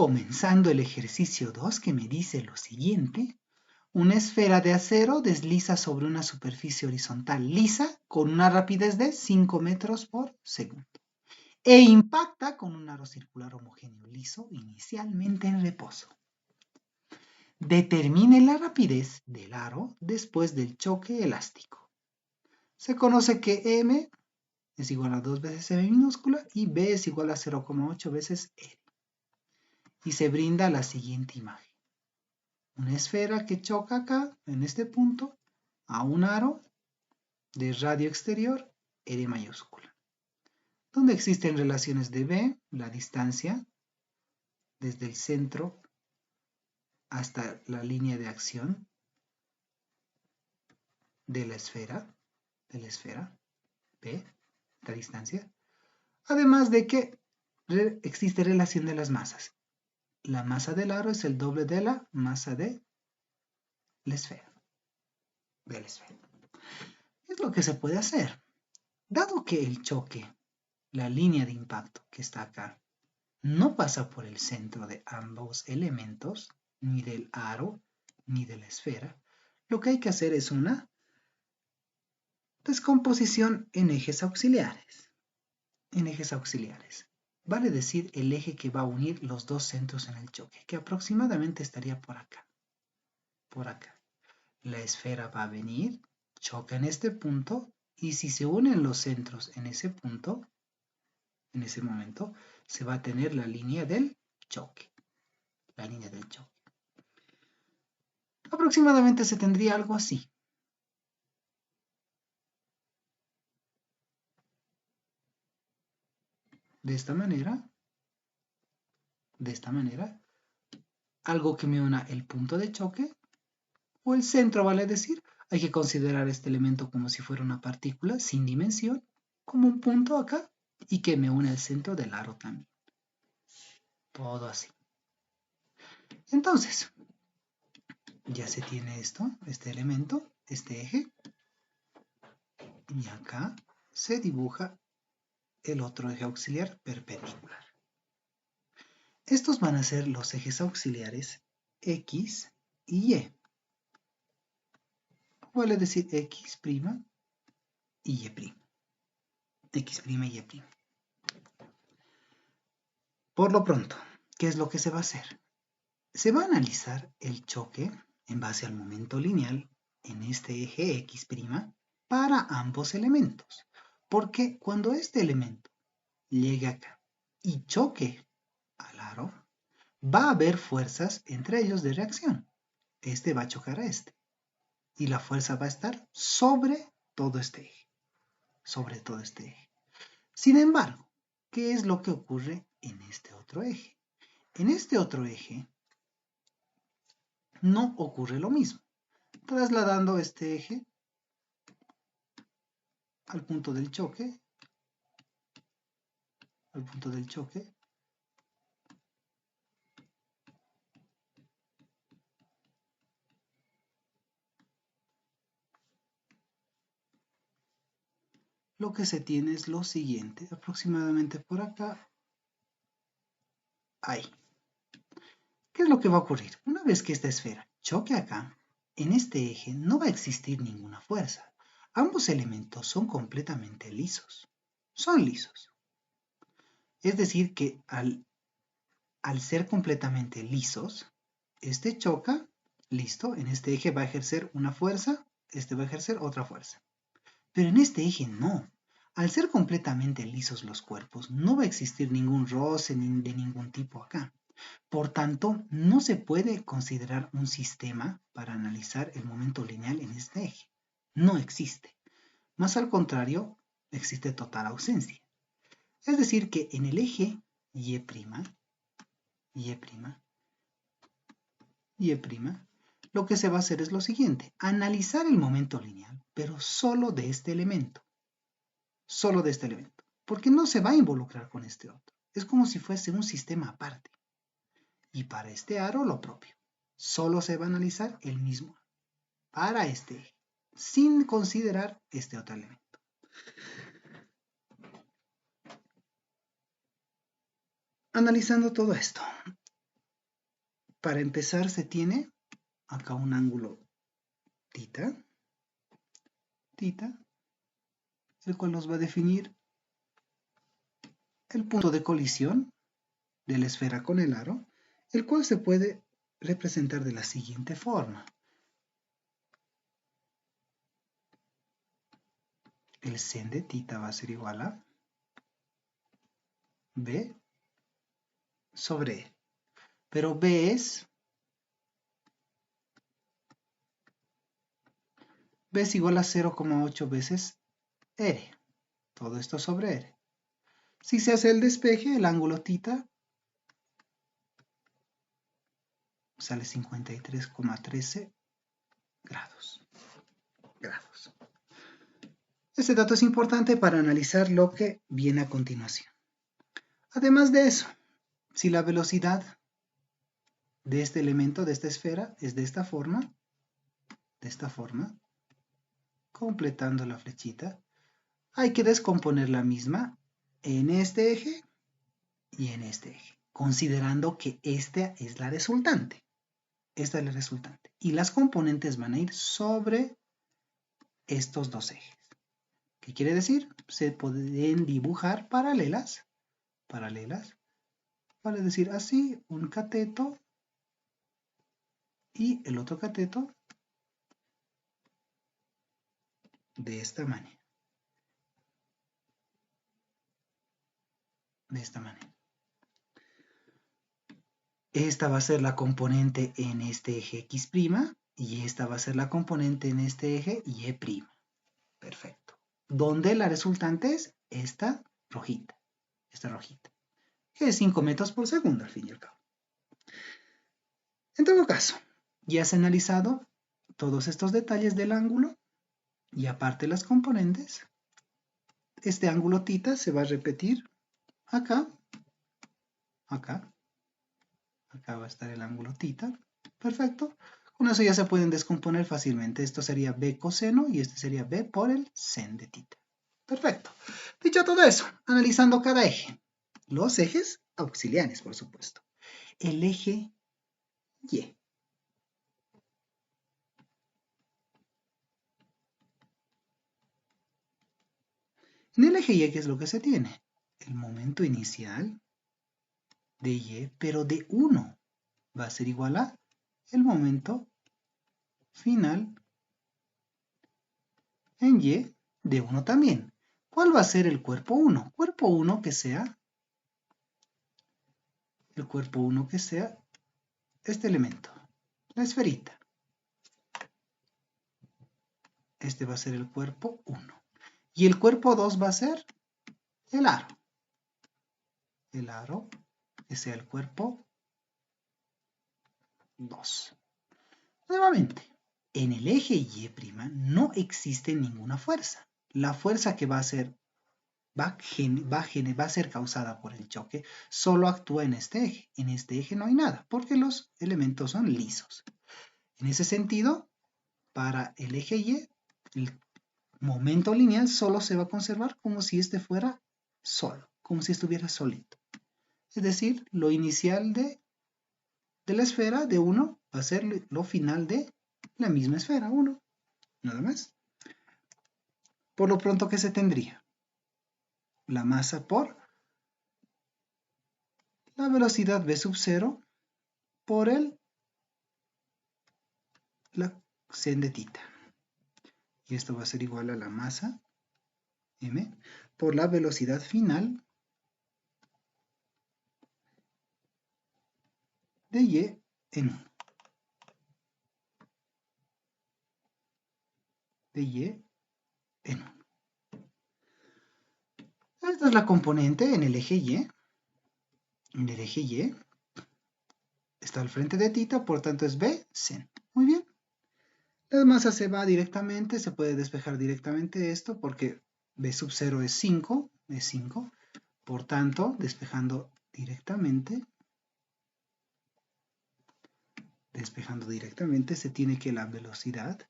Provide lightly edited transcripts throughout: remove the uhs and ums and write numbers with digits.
comenzando el ejercicio 2 que me dice lo siguiente. Una esfera de acero desliza sobre una superficie horizontal lisa con una rapidez de 5 metros por segundo e impacta con un aro circular homogéneo liso inicialmente en reposo. Determine la rapidez del aro después del choque elástico. Se conoce que M es igual a 2 veces M minúscula y B es igual a 0,8 veces R. Y se brinda la siguiente imagen. Una esfera que choca acá, en este punto, a un aro de radio exterior R mayúscula, donde existen relaciones de B, la distancia desde el centro hasta la línea de acción de la esfera B, la distancia, además de que existe relación de las masas. La masa del aro es el doble de la masa de la esfera. ¿Qué es lo que se puede hacer? Dado que el choque, la línea de impacto que está acá, no pasa por el centro de ambos elementos, ni del aro, ni de la esfera, lo que hay que hacer es una descomposición en ejes auxiliares. Vale decir el eje que va a unir los dos centros en el choque, que aproximadamente estaría por acá. La esfera va a venir, choca en este punto, y si se unen los centros en ese punto, en ese momento, se va a tener la línea del choque. Aproximadamente se tendría algo así. De esta manera, algo que me una el punto de choque o el centro, vale decir, hay que considerar este elemento como si fuera una partícula sin dimensión, como un punto acá, y que me une el centro del aro también. Todo así. Entonces, ya se tiene esto, este elemento, este eje, y acá se dibuja el otro eje auxiliar perpendicular. Estos van a ser los ejes auxiliares X y Y. Vale decir X' y Y'. X' y Y'. Por lo pronto, ¿qué es lo que se va a hacer? Se va a analizar el choque en base al momento lineal en este eje X' para ambos elementos. Porque cuando este elemento llegue acá y choque al aro, va a haber fuerzas entre ellos de reacción. Este va a chocar a este. Y la fuerza va a estar sobre todo este eje. Sin embargo, ¿qué es lo que ocurre en este otro eje? En este otro eje no ocurre lo mismo. Trasladando este eje al punto del choque, lo que se tiene es lo siguiente, aproximadamente por acá, ahí. ¿Qué es lo que va a ocurrir? Una vez que esta esfera choque acá, en este eje no va a existir ninguna fuerza. Ambos elementos son completamente lisos. Son lisos. Es decir que al ser completamente lisos, este choca, listo, en este eje va a ejercer una fuerza, este va a ejercer otra fuerza. Pero en este eje no. Al ser completamente lisos los cuerpos, no va a existir ningún roce de ningún tipo acá. Por tanto, no se puede considerar un sistema para analizar el momento lineal en este eje. No existe. Más al contrario, existe total ausencia. Es decir que en el eje Y', lo que se va a hacer es lo siguiente: analizar el momento lineal, pero solo de este elemento. Porque no se va a involucrar con este otro. Es como si fuese un sistema aparte. Y para este aro lo propio. Solo se va a analizar el mismo para este eje, sin considerar este otro elemento. Analizando todo esto, Para empezar se tiene acá un ángulo tita, el cual nos va a definir el punto de colisión de la esfera con el aro, el cual se puede representar de la siguiente forma. El sen de tita va a ser igual a B sobre E. Pero B es igual a 0,8 veces R. Todo esto sobre R. Si se hace el despeje, el ángulo tita sale 53,13 grados. Este dato es importante para analizar lo que viene a continuación. Además de eso, si la velocidad de este elemento, de esta esfera, es de esta forma, completando la flechita, hay que descomponer la misma en este eje y en este eje, considerando que esta es la resultante. Y las componentes van a ir sobre estos dos ejes. ¿Qué quiere decir? Se pueden dibujar paralelas, vale decir así, un cateto y el otro cateto de esta manera. Esta va a ser la componente en este eje X' y esta va a ser la componente en este eje Y'. Perfecto. Donde la resultante es esta rojita, que es 5 metros por segundo al fin y al cabo. En todo caso, ya has analizado todos estos detalles del ángulo y aparte las componentes. Este ángulo tita se va a repetir acá va a estar el ángulo tita. Perfecto. Con eso ya se pueden descomponer fácilmente. Esto sería B coseno y este sería B por el sen de tita. Perfecto. Dicho todo eso, analizando cada eje. Los ejes auxiliares, por supuesto. El eje Y. En el eje Y, ¿qué es lo que se tiene? El momento inicial de Y, pero de 1. Va a ser igual a el momento final en Y de 1 también. ¿Cuál va a ser el cuerpo 1? Cuerpo 1 que sea este elemento, la esferita. Este va a ser el cuerpo 1. Y el cuerpo 2 va a ser el aro. El aro que sea el cuerpo 2. Nuevamente, en el eje Y' no existe ninguna fuerza. La fuerza que va a ser causada por el choque solo actúa en este eje. En este eje no hay nada, porque los elementos son lisos. En ese sentido, para el eje Y, el momento lineal solo se va a conservar como si este fuera solo, como si estuviera solito. Es decir, lo inicial de la esfera de 1 va a ser lo final de la misma esfera, 1. Nada más. Por lo pronto, ¿qué se tendría? La masa por la velocidad v sub 0 por la sen de tita. Y esto va a ser igual a la masa m por la velocidad final de Y en 1. De Y en 1. Esta es la componente en el eje Y. En el eje Y está al frente de tita, por tanto es B sen. Muy bien. La masa se va directamente, se puede despejar directamente esto porque B sub 0 es 5, Por tanto, despejando directamente, se tiene que la velocidad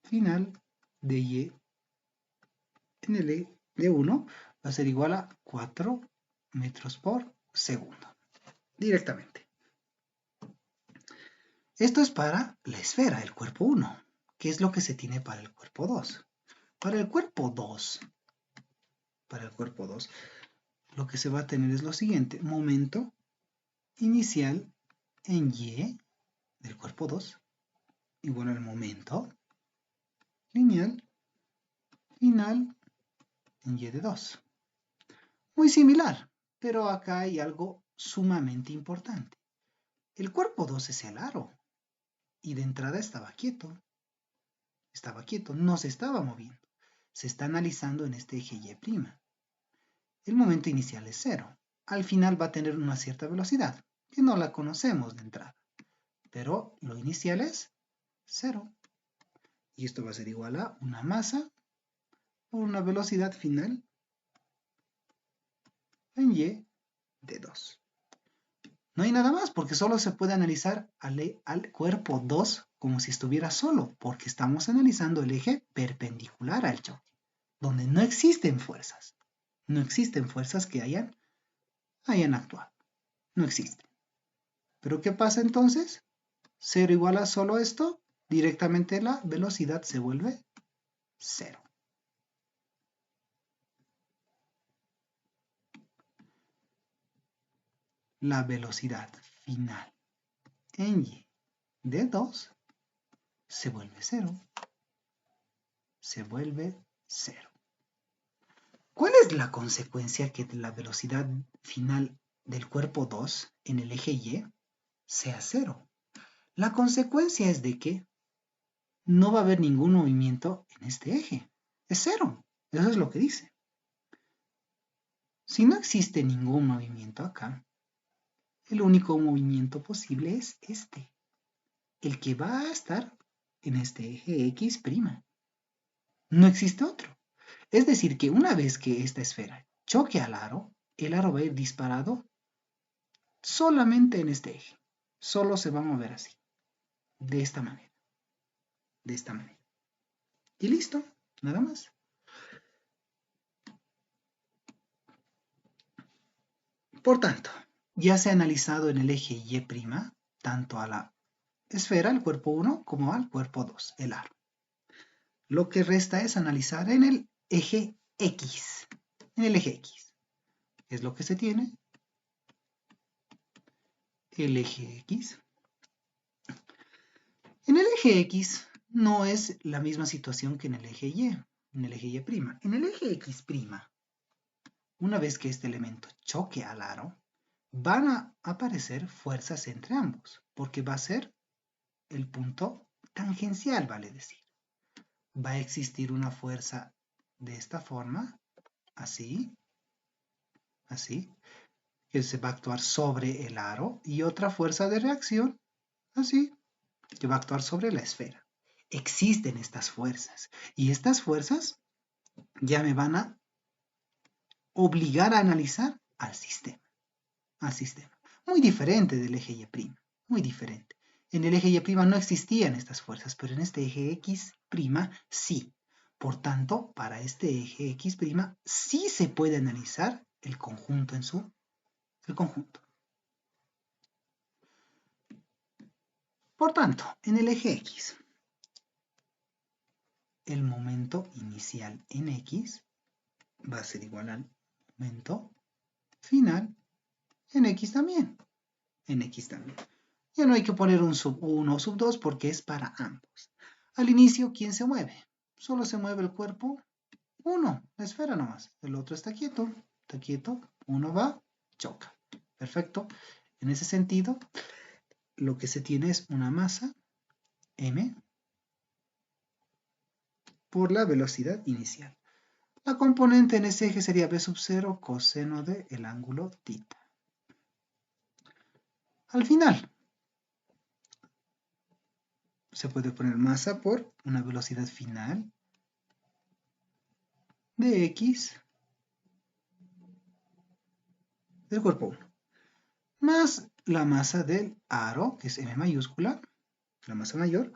final de Y en el E de 1 va a ser igual a 4 metros por segundo. Directamente. Esto es para la esfera, el cuerpo 1. ¿Qué es lo que se tiene para el cuerpo 2? Para el cuerpo 2, lo que se va a tener es lo siguiente. Momento inicial en Y del cuerpo 2 igual al momento lineal final en Y de 2. Muy similar, pero acá hay algo sumamente importante. El cuerpo 2 es el aro y de entrada estaba quieto, no se estaba moviendo. Se está analizando en este eje Y'. El momento inicial es 0. Al final va a tener una cierta velocidad, que no la conocemos de entrada, pero lo inicial es 0. Y esto va a ser igual a una masa por una velocidad final en Y de 2. No hay nada más, porque solo se puede analizar al cuerpo 2 como si estuviera solo, porque estamos analizando el eje perpendicular al choque, donde no existen fuerzas. No existen fuerzas que hayan actuado. No existen. ¿Pero qué pasa entonces? 0 igual a solo esto, directamente la velocidad se vuelve 0. La velocidad final en Y de 2 se vuelve 0. Se vuelve 0. ¿Cuál es la consecuencia que la velocidad final del cuerpo 2 en el eje Y sea 0? La consecuencia es de que no va a haber ningún movimiento en este eje. Es 0. Eso es lo que dice. Si no existe ningún movimiento acá, el único movimiento posible es este, el que va a estar en este eje X'. No existe otro. Es decir, que una vez que esta esfera choque al aro, el aro va a ir disparado solamente en este eje. Solo se va a mover así, de esta manera. De esta manera. Y listo, nada más. Por tanto, ya se ha analizado en el eje Y', tanto a la esfera, el cuerpo 1, como al cuerpo 2, el aro. Lo que resta es analizar en el eje X. En el eje X. ¿Qué es lo que se tiene? El eje X. En el eje X no es la misma situación que en el eje Y. En el eje Y'. En el eje X', una vez que este elemento choque al aro, van a aparecer fuerzas entre ambos, porque va a ser el punto tangencial, vale decir. Va a existir una fuerza de esta forma, así, que se va a actuar sobre el aro, y otra fuerza de reacción, así, que va a actuar sobre la esfera. Existen estas fuerzas, y estas fuerzas ya me van a obligar a analizar al sistema. Muy diferente del eje Y', muy diferente. En el eje Y' no existían estas fuerzas, pero en este eje X' sí. Por tanto, para este eje X' sí se puede analizar el conjunto el conjunto. Por tanto, en el eje X, el momento inicial en X va a ser igual al momento final en X también. Ya no hay que poner un sub 1 o sub 2 porque es para ambos. Al inicio, ¿quién se mueve? Solo se mueve el cuerpo 1, la esfera nomás. El otro está quieto, uno va, choca. Perfecto. En ese sentido, lo que se tiene es una masa m por la velocidad inicial. La componente en ese eje sería b sub 0 coseno del ángulo θ. Al final, se puede poner masa por una velocidad final de x del cuerpo 1, más la masa del aro, que es m mayúscula, la masa mayor,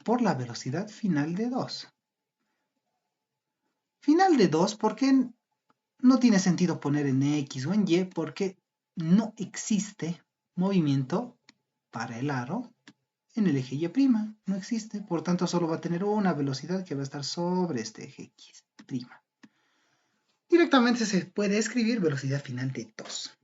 por la velocidad final de 2. Final de 2 porque no tiene sentido poner en X o en Y porque no existe movimiento para el aro En el eje Y' no existe, por tanto solo va a tener una velocidad que va a estar sobre este eje X'. Directamente se puede escribir velocidad final de 2.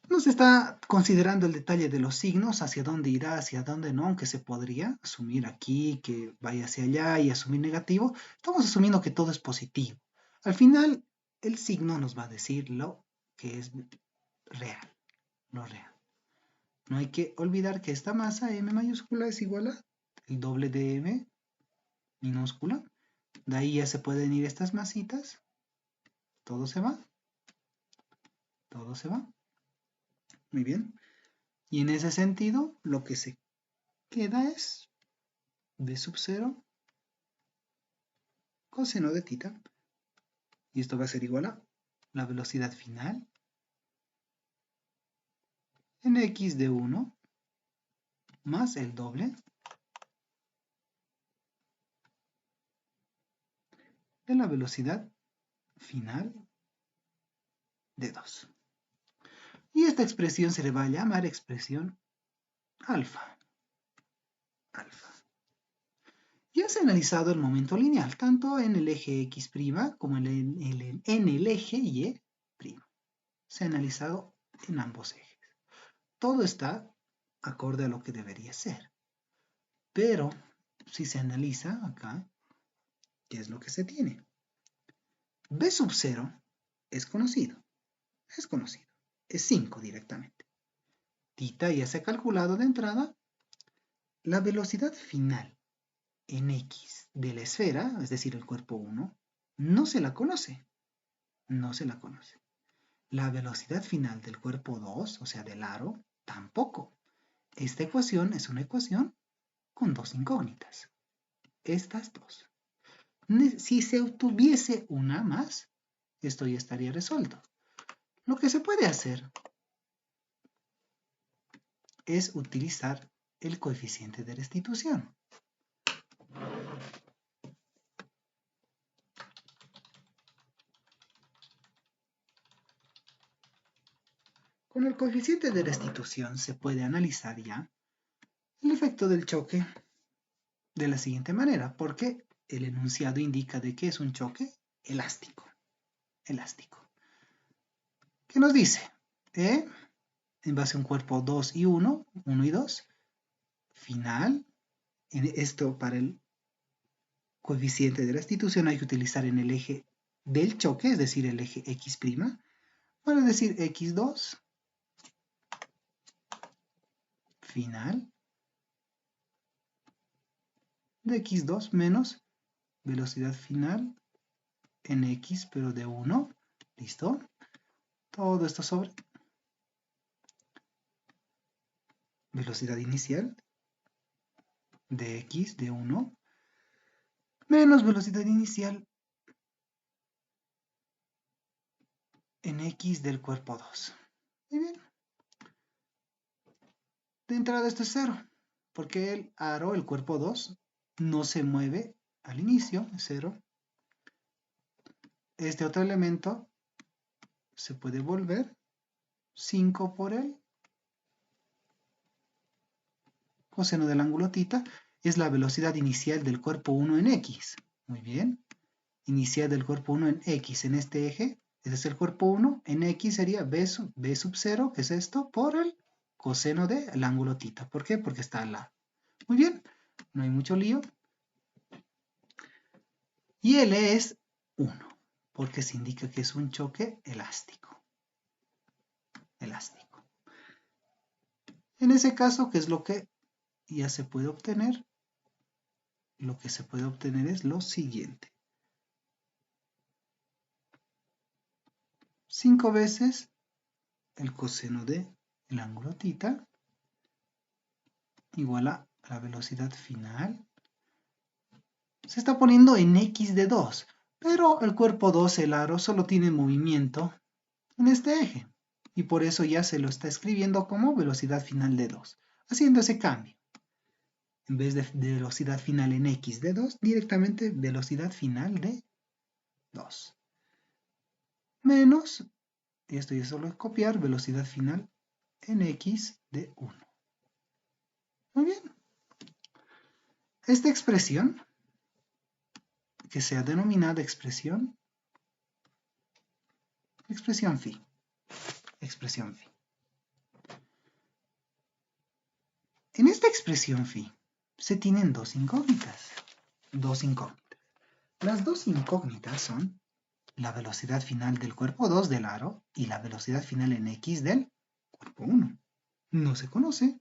No se está considerando el detalle de los signos, hacia dónde irá, hacia dónde no, aunque se podría asumir aquí que vaya hacia allá y asumir negativo. Estamos asumiendo que todo es positivo. Al final, el signo nos va a decir lo que es real, lo real. No hay que olvidar que esta masa M mayúscula es igual a el doble de M minúscula. De ahí ya se pueden ir estas masitas. Todo se va. Todo se va. Muy bien. Y en ese sentido, lo que se queda es B sub 0 coseno de tita. Y esto va a ser igual a la velocidad final en X de 1 más el doble de la velocidad final de 2. Y esta expresión se le va a llamar expresión alfa. Alfa. Ya se ha analizado el momento lineal, tanto en el eje X' como en el eje Y'. Se ha analizado en ambos ejes. Todo está acorde a lo que debería ser. Pero, si se analiza acá, ¿qué es lo que se tiene? B sub 0 es conocido. Es 5 directamente. Tita ya se ha calculado de entrada. La velocidad final en X de la esfera, es decir, el cuerpo 1, no se la conoce. No se la conoce. La velocidad final del cuerpo 2, o sea, del aro, tampoco. Esta ecuación es una ecuación con dos incógnitas. Estas dos. Si se obtuviese una más, esto ya estaría resuelto. Lo que se puede hacer es utilizar el coeficiente de restitución. Con el coeficiente de restitución se puede analizar ya el efecto del choque de la siguiente manera, porque el enunciado indica de que es un choque elástico. ¿Qué nos dice? En base a un cuerpo 2 y 1, 1 y 2, final, esto para el coeficiente de restitución hay que utilizar en el eje del choque, es decir, el eje X', para decir X2, final, de X2 menos velocidad final en X, pero de 1, ¿listo? Todo esto sobre velocidad inicial de X de 1 menos velocidad inicial en X del cuerpo 2. Muy bien. De entrada esto es 0, porque el aro, el cuerpo 2, no se mueve al inicio, es 0. Este otro elemento se puede volver 5 por el coseno del ángulo θ, es la velocidad inicial del cuerpo 1 en X. Muy bien. Inicial del cuerpo 1 en X en este eje. Este es el cuerpo 1. En X sería B sub 0, que es esto, por el coseno del ángulo θ. ¿Por qué? Porque está al lado. Muy bien. No hay mucho lío. Y L es 1, porque se indica que es un choque elástico. En ese caso, ¿qué es lo que ya se puede obtener? Lo que se puede obtener es lo siguiente. 5 veces el coseno del ángulo θ igual a la velocidad final. Se está poniendo en X de 2, pero el cuerpo 2, el aro, solo tiene movimiento en este eje. Y por eso ya se lo está escribiendo como velocidad final de 2, haciendo ese cambio. En vez de velocidad final en X de 2, directamente velocidad final de 2. Menos, y esto ya solo es copiar, velocidad final en x de 1. Muy bien. Esta expresión, que sea denominada expresión phi. En esta expresión phi se tienen dos incógnitas. Las dos incógnitas son la velocidad final del cuerpo 2 del aro y la velocidad final en x del cuerpo 1. No se conoce.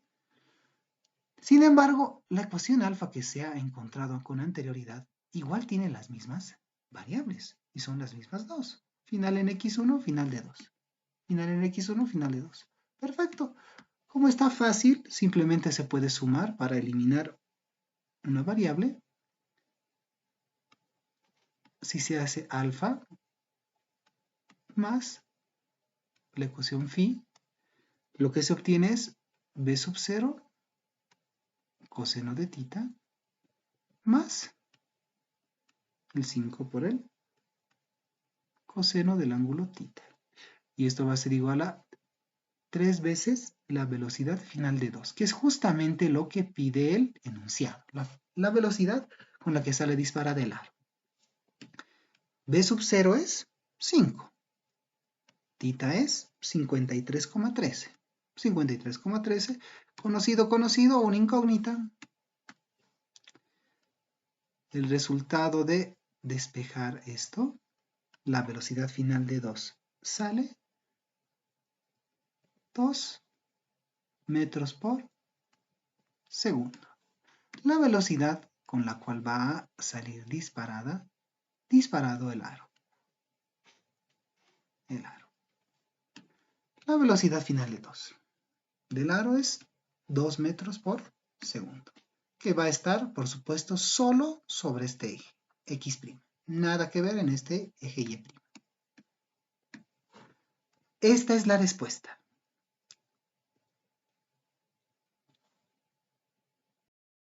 Sin embargo, la ecuación alfa que se ha encontrado con anterioridad igual tiene las mismas variables y son las mismas dos. Final en x1, final de 2. Final en x1, final de 2. Perfecto. Como está fácil, simplemente se puede sumar para eliminar una variable. Si se hace alfa más la ecuación phi, lo que se obtiene es b sub 0 coseno de tita más el 5 por el coseno del ángulo tita. Y esto va a ser igual a 3 veces la velocidad final de 2, que es justamente lo que pide el enunciado, la velocidad con la que sale disparada el aro. B sub 0 es 5. Tita es 53,13. 53,13, conocido, una incógnita. El resultado de despejar esto, la velocidad final de 2 sale 2 metros por segundo. La velocidad con la cual va a salir disparado el aro. La velocidad final de 2 del aro es 2 metros por segundo, que va a estar, por supuesto, solo sobre este eje, x'. Nada que ver en este eje y'. Esta es la respuesta.